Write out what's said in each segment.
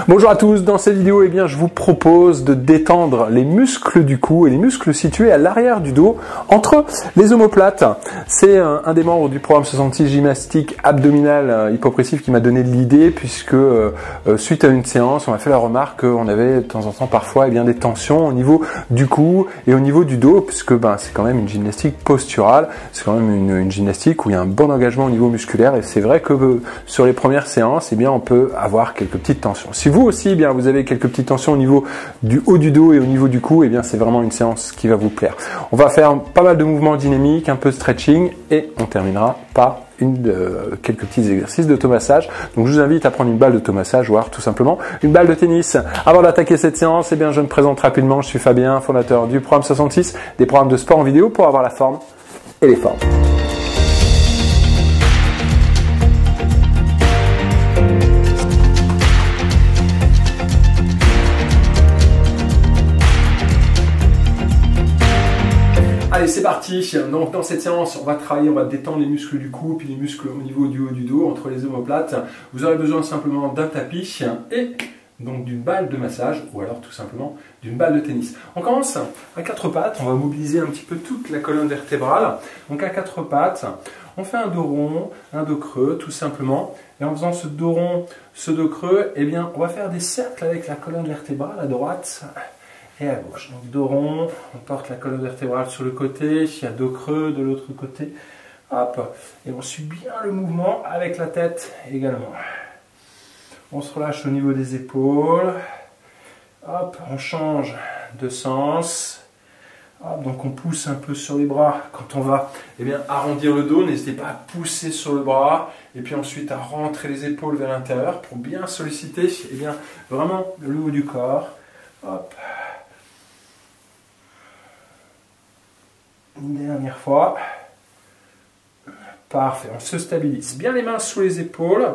Bonjour à tous, dans cette vidéo, je vous propose de détendre les muscles du cou et les muscles situés à l'arrière du dos entre les omoplates. C'est un des membres du programme 66 gymnastique abdominale hypopressive qui m'a donné l'idée puisque suite à une séance, on m'a fait la remarque qu'on avait de temps en temps parfois des tensions au niveau du cou et au niveau du dos puisque c'est quand même une gymnastique posturale, c'est quand même une gymnastique où il y a un bon engagement au niveau musculaire et c'est vrai que sur les premières séances, on peut avoir quelques petites tensions. Si vous aussi, vous avez quelques petites tensions au niveau du haut du dos et au niveau du cou, c'est vraiment une séance qui va vous plaire. On va faire pas mal de mouvements dynamiques, un peu de stretching et on terminera par quelques petits exercices d'automassage. Donc je vous invite à prendre une balle d'automassage, voire tout simplement une balle de tennis. Avant d'attaquer cette séance, je me présente rapidement. Je suis Fabien, fondateur du programme 66, des programmes de sport en vidéo pour avoir la forme et les formes. Allez, c'est parti. Donc dans cette séance, on va détendre les muscles du cou puis les muscles au niveau du haut du dos entre les omoplates. Vous aurez besoin simplement d'un tapis et donc d'une balle de massage ou alors tout simplement d'une balle de tennis. On commence à quatre pattes, on va mobiliser un petit peu toute la colonne vertébrale. Donc à quatre pattes, on fait un dos rond, un dos creux tout simplement. Et en faisant ce dos rond, ce dos creux, on va faire des cercles avec la colonne vertébrale à droite et à gauche. Donc dos rond, on porte la colonne vertébrale sur le côté, il y a dos creux de l'autre côté. Hop, et on suit bien le mouvement avec la tête également. On se relâche au niveau des épaules. Hop, on change de sens. Hop, donc on pousse un peu sur les bras. Quand on va arrondir le dos, n'hésitez pas à pousser sur le bras et puis ensuite à rentrer les épaules vers l'intérieur pour bien solliciter vraiment le haut du corps. Hop. Une dernière fois. Parfait, on se stabilise. Bien les mains sous les épaules,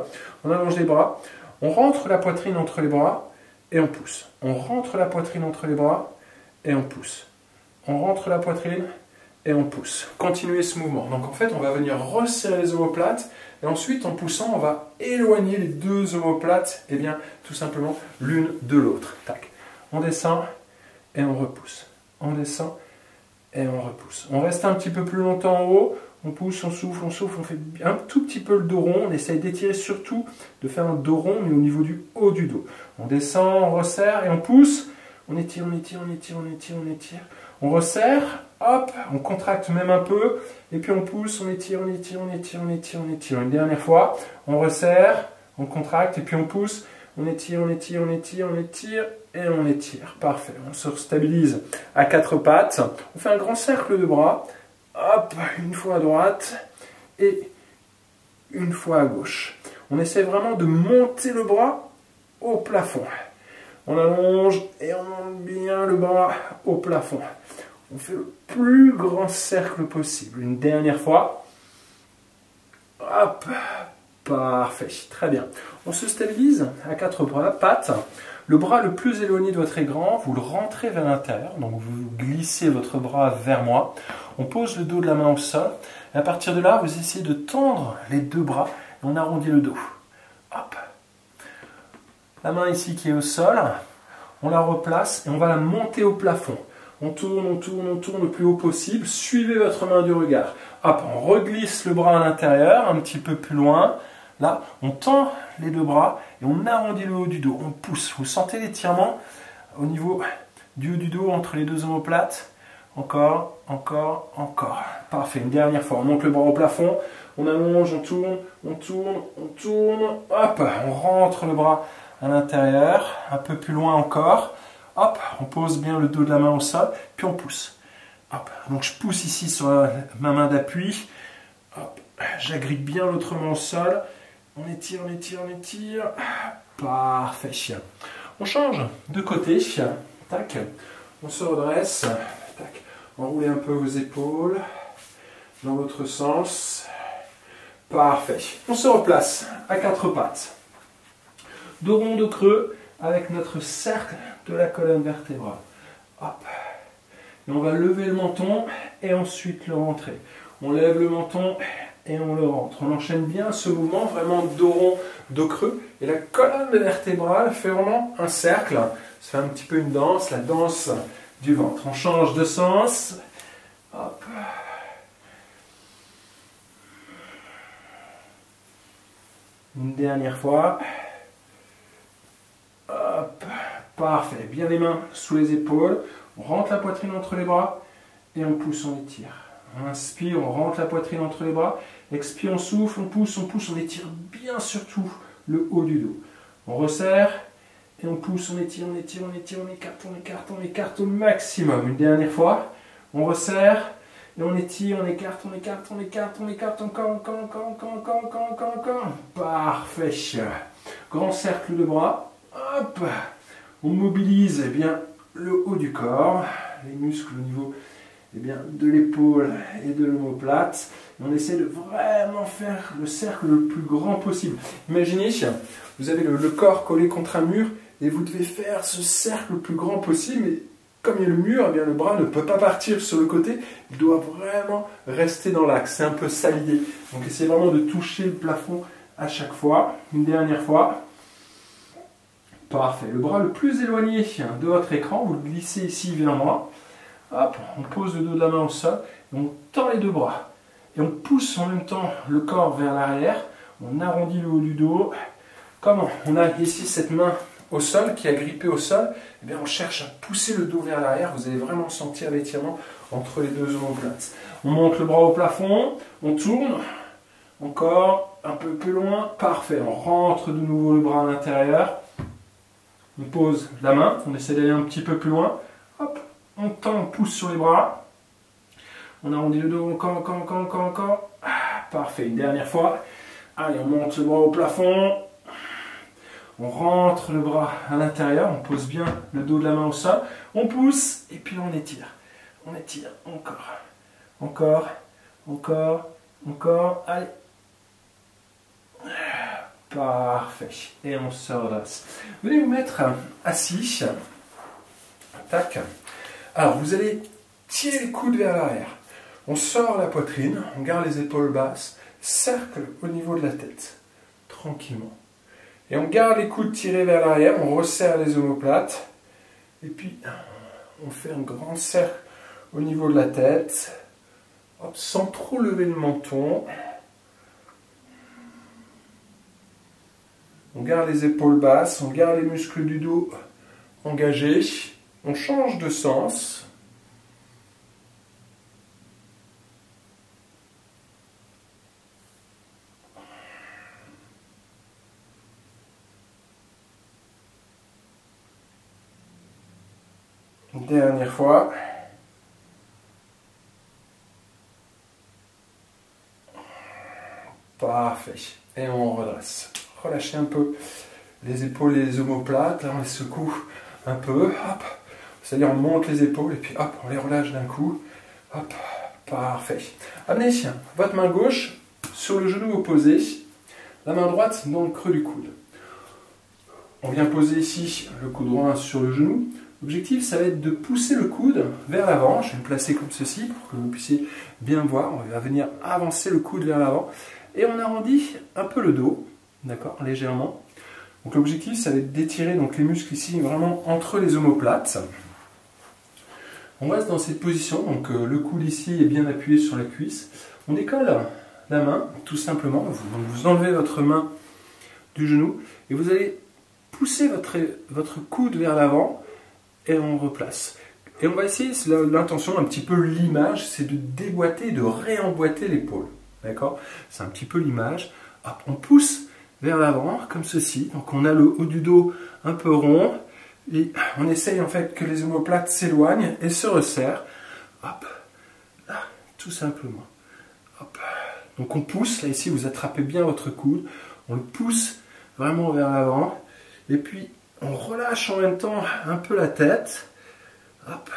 on allonge les bras, on rentre la poitrine entre les bras et on pousse. On rentre la poitrine entre les bras et on pousse. On rentre la poitrine et on pousse. Continuez ce mouvement. Donc en fait, on va venir resserrer les omoplates et ensuite en poussant, on va éloigner les deux omoplates, tout simplement l'une de l'autre. Tac. On descend et on repousse. On descend et on repousse. On reste un petit peu plus longtemps en haut, on pousse, on souffle, on fait un tout petit peu le dos rond, on essaye d'étirer surtout, de faire un dos rond, mais au niveau du haut du dos. On descend, on resserre et on pousse, on étire, on étire, on étire, on étire, on étire. On resserre, hop, on contracte même un peu, et puis on pousse, on étire, on étire, on étire, on étire, on étire. Une dernière fois, on resserre, on contracte, et puis on pousse, on étire, on étire, on étire, on étire, et on étire. Parfait. On se stabilise à quatre pattes. On fait un grand cercle de bras. Hop, une fois à droite et une fois à gauche. On essaie vraiment de monter le bras au plafond. On allonge et on monte bien le bras au plafond. On fait le plus grand cercle possible. Une dernière fois. Hop. Parfait, très bien. On se stabilise à quatre pattes. Le bras le plus éloigné de votre écran, vous le rentrez vers l'intérieur. Donc vous glissez votre bras vers moi. On pose le dos de la main au sol. Et à partir de là, vous essayez de tendre les deux bras et on arrondit le dos. Hop. La main ici qui est au sol, on la replace et on va la monter au plafond. On tourne, on tourne, on tourne le plus haut possible. Suivez votre main du regard. Hop, on reglisse le bras à l'intérieur, un petit peu plus loin. Là, on tend les deux bras et on arrondit le haut du dos. On pousse. Vous sentez l'étirement au niveau du haut du dos entre les deux omoplates. Encore, encore, encore. Parfait. Une dernière fois. On monte le bras au plafond. On allonge, on tourne, on tourne, on tourne. Hop, on rentre le bras à l'intérieur. Un peu plus loin encore. Hop, on pose bien le dos de la main au sol. Puis on pousse. Hop. Donc je pousse ici sur ma main d'appui. Hop. J'agrippe bien l'autre main au sol. On étire, on étire, on étire. Parfait. On change de côté. Tac. On se redresse. Tac. Enroulez un peu vos épaules. Dans l'autre sens. Parfait. On se replace à quatre pattes. Dos rond, dos creux avec notre cercle de la colonne vertébrale. Hop. Et on va lever le menton et ensuite le rentrer. On lève le menton et on le rentre. On enchaîne bien ce mouvement, vraiment dos rond, dos creux. Et la colonne vertébrale fait vraiment un cercle. Ça fait un petit peu une danse, la danse du ventre. On change de sens. Hop. Une dernière fois. Hop. Parfait. Bien les mains sous les épaules. On rentre la poitrine entre les bras et on pousse, on étire. On inspire, on rentre la poitrine entre les bras. Expire, on souffle, on pousse, on étire bien surtout le haut du dos. On resserre et on pousse, on étire, on écarte au maximum. Une dernière fois, on resserre et on étire, on écarte encore. Parfait. Grand cercle de bras. Hop. On mobilise bien le haut du corps, les muscles au niveau de l'épaule et de l'omoplate. On essaie de vraiment faire le cercle le plus grand possible. Imaginez, vous avez le corps collé contre un mur et vous devez faire ce cercle le plus grand possible. Mais comme il y a le mur, eh bien, le bras ne peut pas partir sur le côté. Il doit vraiment rester dans l'axe. C'est un peu ça l'idée. Donc essayez vraiment de toucher le plafond à chaque fois. Une dernière fois. Parfait. Le bras le plus éloigné de votre écran, vous le glissez ici vers moi. Hop, on pose le dos de la main au sol, et on tend les deux bras. Et on pousse en même temps le corps vers l'arrière, on arrondit le haut du dos. Comment? On a ici cette main au sol qui a grippé au sol, et bien on cherche à pousser le dos vers l'arrière, vous allez vraiment sentir l'étirement entre les deux omoplates. On monte le bras au plafond, on tourne, encore un peu plus loin, parfait, on rentre de nouveau le bras à l'intérieur, on pose la main, on essaie d'aller un petit peu plus loin, hop. On tend, on pousse sur les bras. On arrondit le dos encore. Ah, parfait, une dernière fois. Allez, on monte le bras au plafond. On rentre le bras à l'intérieur. On pose bien le dos de la main au sol. On pousse et puis on étire. On étire encore. Encore. Allez. Parfait. Et on se redresse. Vous allez vous mettre assis. Tac. Alors, vous allez tirer les coudes vers l'arrière. On sort la poitrine, on garde les épaules basses, cercle au niveau de la tête, tranquillement. Et on garde les coudes tirés vers l'arrière, on resserre les omoplates, et puis on fait un grand cercle au niveau de la tête, hop, sans trop lever le menton. On garde les épaules basses, on garde les muscles du dos engagés. On change de sens. Une dernière fois. Parfait. Et on redresse. Relâchez un peu les épaules et les omoplates. Là, on les secoue un peu. Hop. C'est-à-dire on monte les épaules et puis hop, on les relâche d'un coup. Hop, parfait. Amenez votre main gauche sur le genou opposé, la main droite dans le creux du coude. On vient poser ici le coude droit sur le genou. L'objectif, ça va être de pousser le coude vers l'avant. Je vais me placer comme ceci pour que vous puissiez bien voir. On va venir avancer le coude vers l'avant. Et on arrondit un peu le dos, d'accord, légèrement. Donc l'objectif, ça va être d'étirer les muscles ici, vraiment entre les omoplates. On reste dans cette position, donc le coude ici est bien appuyé sur la cuisse. On décolle la main, tout simplement. Vous enlevez votre main du genou et vous allez pousser votre coude vers l'avant et on replace. Et on va essayer, l'intention, un petit peu l'image, c'est de déboîter, de réemboîter l'épaule. D'accord? C'est un petit peu l'image. On pousse vers l'avant, comme ceci. Donc on a le haut du dos un peu rond. Et on essaye en fait que les omoplates s'éloignent et se resserrent. Hop, là, tout simplement. Hop. Donc on pousse, là ici vous attrapez bien votre coude, on le pousse vraiment vers l'avant. Et puis on relâche en même temps un peu la tête. Hop.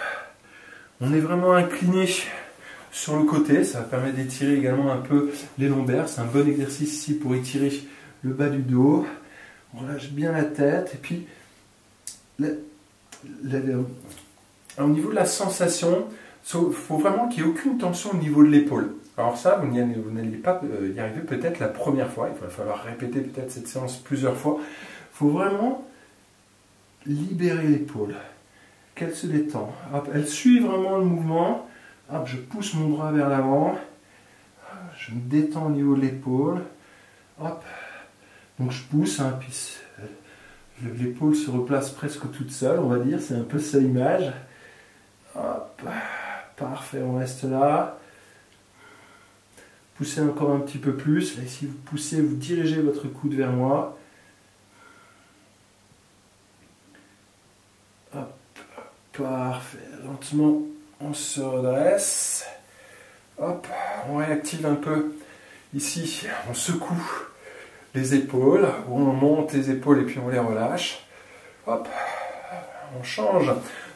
On est vraiment incliné sur le côté, ça va permettre d'étirer également un peu les lombaires. C'est un bon exercice ici pour étirer le bas du dos. On relâche bien la tête et puis au niveau de la sensation, il faut vraiment qu'il n'y ait aucune tension au niveau de l'épaule. Alors ça, vous n'alliez pas y arriver peut-être la première fois. Il va falloir répéter peut-être cette séance plusieurs fois. Il faut vraiment libérer l'épaule. Qu'elle se détend. Hop, elle suit vraiment le mouvement. Hop, je pousse mon bras vers l'avant. Je me détends au niveau de l'épaule. Hop. Donc je pousse, hein, puis l'épaule se replace presque toute seule, on va dire. C'est un peu ça l'image. Hop. Parfait, on reste là. Poussez encore un petit peu plus. Là, ici, vous poussez, vous dirigez votre coude vers moi. Hop. Parfait. Lentement, on se redresse. Hop. On réactive un peu. Ici, on secoue les épaules. On monte les épaules et puis on les relâche. Hop. On change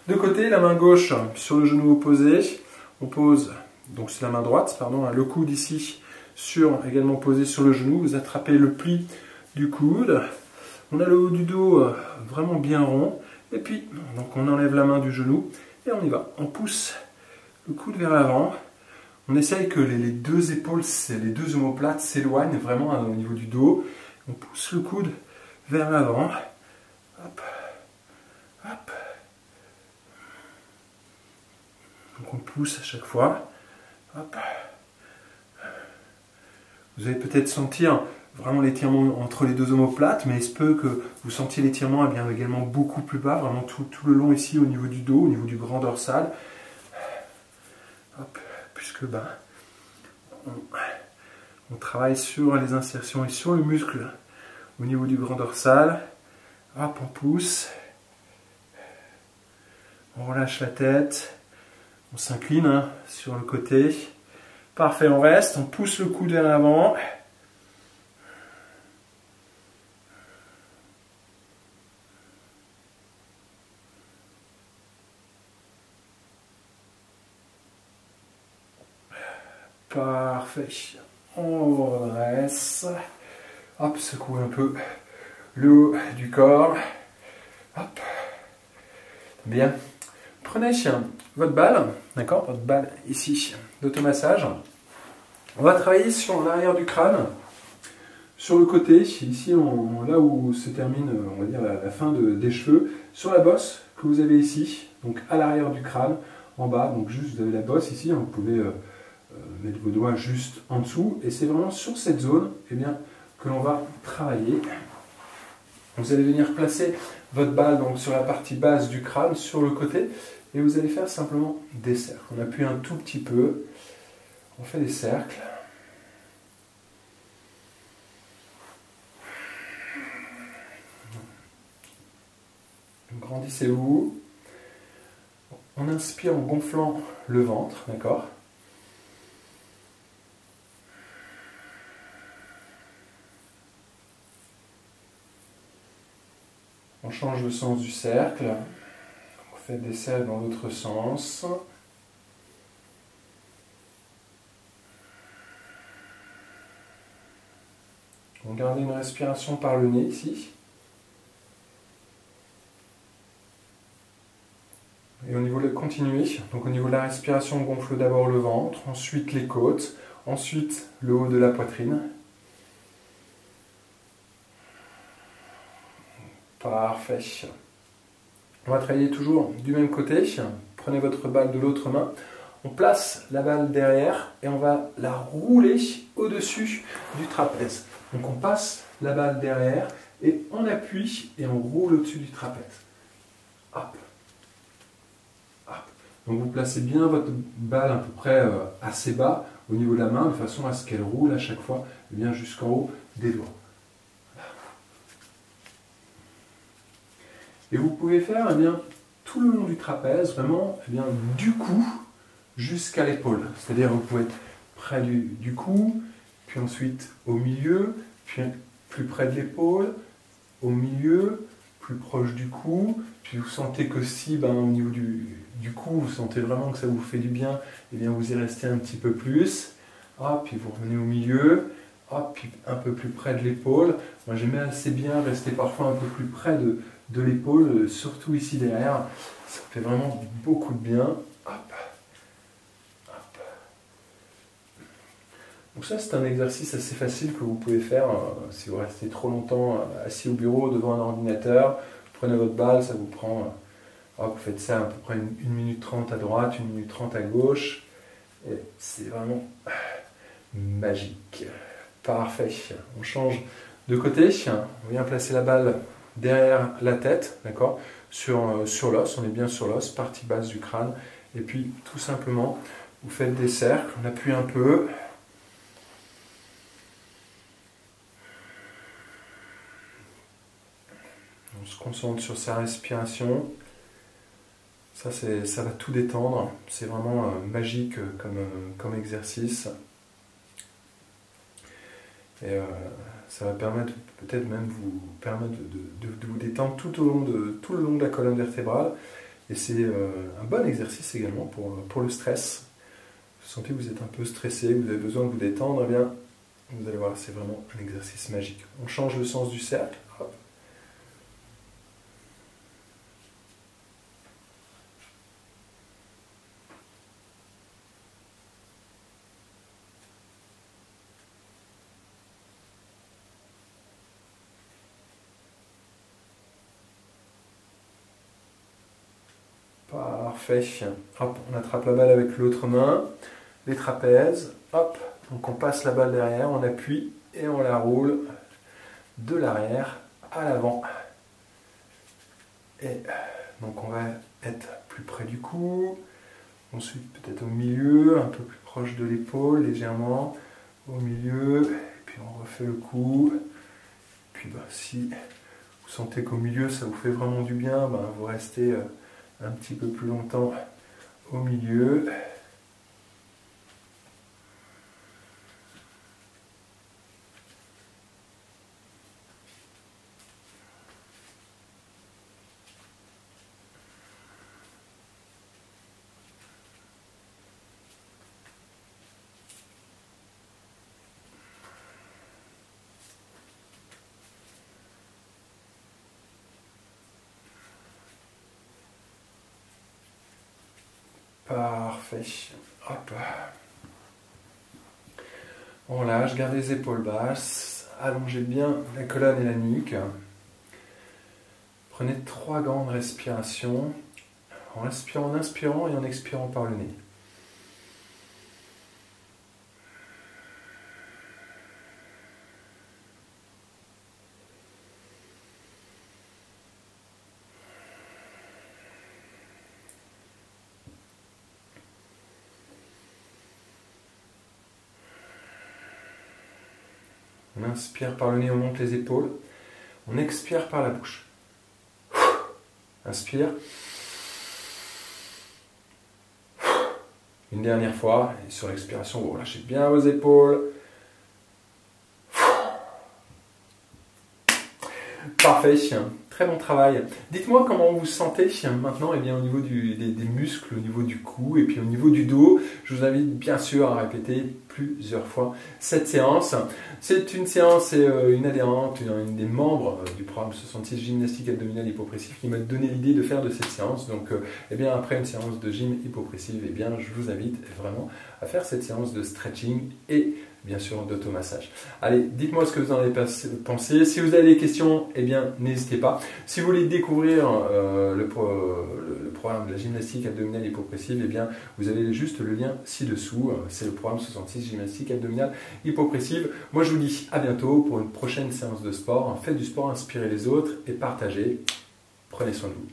de côté. La main gauche sur le genou opposé. On pose... Donc c'est la main droite, pardon, le coude ici également posé sur le genou. Vous attrapez le pli du coude. On a le haut du dos vraiment bien rond. Et puis, donc on enlève la main du genou et on y va. On pousse le coude vers l'avant. On essaye que les deux épaules, les deux omoplates s'éloignent vraiment au niveau du dos. On pousse le coude vers l'avant. Hop, hop. Donc on pousse à chaque fois. Hop. Vous allez peut-être sentir vraiment l'étirement entre les deux omoplates, mais il se peut que vous sentiez l'étirement également beaucoup plus bas, vraiment tout le long ici au niveau du dos, au niveau du grand dorsal. Hop. Puisque on travaille sur les insertions et sur le muscle au niveau du grand dorsal. Hop, on pousse. On relâche la tête. On s'incline sur le côté. Parfait, on reste. On pousse le coude vers l'avant. Parfait. On redresse. Hop, secoue un peu le haut du corps. Hop. Bien. Prenez votre balle, d'accord, votre balle ici d'automassage. On va travailler sur l'arrière du crâne, sur le côté, ici là où se termine, on va dire, la fin des cheveux, sur la bosse que vous avez ici, donc à l'arrière du crâne, en bas, donc juste vous avez la bosse ici, vous pouvez mettre vos doigts juste en dessous, et c'est vraiment sur cette zone que l'on va travailler. Vous allez venir placer votre balle donc, sur la partie basse du crâne, sur le côté, et vous allez faire simplement des cercles. On appuie un tout petit peu, on fait des cercles. Grandissez-vous. On inspire en gonflant le ventre, d'accord ? On change le sens du cercle. On fait des cercles dans l'autre sens. On garde une respiration par le nez ici. Et au niveau de continuer, donc au niveau de la respiration, on gonfle d'abord le ventre, ensuite les côtes, ensuite le haut de la poitrine. Parfait. On va travailler toujours du même côté. Prenez votre balle de l'autre main. On place la balle derrière et on va la rouler au-dessus du trapèze. Donc on passe la balle derrière et on appuie et on roule au-dessus du trapèze. Hop. Hop. Donc vous placez bien votre balle à peu près assez bas au niveau de la main de façon à ce qu'elle roule à chaque fois jusqu'en haut des doigts. Et vous pouvez faire tout le long du trapèze, vraiment du cou jusqu'à l'épaule. C'est-à-dire vous pouvez être près du cou, puis ensuite au milieu, puis plus près de l'épaule, au milieu, plus proche du cou. Puis vous sentez que si au niveau du cou, vous sentez vraiment que ça vous fait du bien, vous y restez un petit peu plus. Hop, puis vous revenez au milieu. Hop, puis un peu plus près de l'épaule. Moi j'aimais assez bien rester parfois un peu plus près de l'épaule, surtout ici derrière. Ça fait vraiment beaucoup de bien. Hop. Hop. Donc ça, c'est un exercice assez facile que vous pouvez faire si vous restez trop longtemps assis au bureau devant un ordinateur. Vous prenez votre balle, ça vous prend... vous faites ça à peu près 1 minute 30 à droite, 1 minute 30 à gauche. Et c'est vraiment magique. Parfait. On change de côté. On vient placer la balle derrière la tête, d'accord, sur l'os. On est bien sur l'os, partie basse du crâne. Et puis, tout simplement, vous faites des cercles. On appuie un peu. On se concentre sur sa respiration. Ça va tout détendre. C'est vraiment magique comme exercice. Et ça va permettre, peut-être même vous permettre de vous détendre tout le long de la colonne vertébrale. Et c'est un bon exercice également pour le stress. Vous sentez que vous êtes un peu stressé, vous avez besoin de vous détendre, eh bien, vous allez voir, c'est vraiment un exercice magique. On change le sens du cercle. Hop. Parfait. Hop, on attrape la balle avec l'autre main, les trapèzes. Hop, donc on passe la balle derrière, on appuie et on la roule de l'arrière à l'avant. Et donc on va être plus près du cou. Ensuite peut-être au milieu, un peu plus proche de l'épaule, légèrement. Au milieu, et puis on refait le coup. Puis si vous sentez qu'au milieu ça vous fait vraiment du bien, vous restez un petit peu plus longtemps au milieu. Parfait. Hop. On lâche, gardez les épaules basses, allongez bien la colonne et la nuque. Prenez 3 grandes respirations, en inspirant et en expirant par le nez. On inspire par le nez, on monte les épaules. On expire par la bouche. Inspire. Une dernière fois. Et sur l'expiration, vous relâchez bien vos épaules. Parfait. Très bon travail. Dites-moi comment vous vous sentez maintenant au niveau des muscles, au niveau du cou et puis au niveau du dos. Je vous invite bien sûr à répéter plusieurs fois cette séance. C'est une séance et une adhérente, une des membres du programme 66 gymnastique abdominale hypopressive qui m'a donné l'idée de faire de cette séance. Donc après une séance de gym hypopressive, je vous invite vraiment à faire cette séance de stretching et bien sûr d'automassage. Allez, dites-moi ce que vous en avez pensé. Si vous avez des questions, n'hésitez pas. Si vous voulez découvrir le programme de la gymnastique abdominale hypopressive, vous avez juste le lien ci-dessous. C'est le programme 66 gymnastique abdominale hypopressive. Moi, je vous dis à bientôt pour une prochaine séance de sport. Faites du sport, inspirez les autres et partagez. Prenez soin de vous.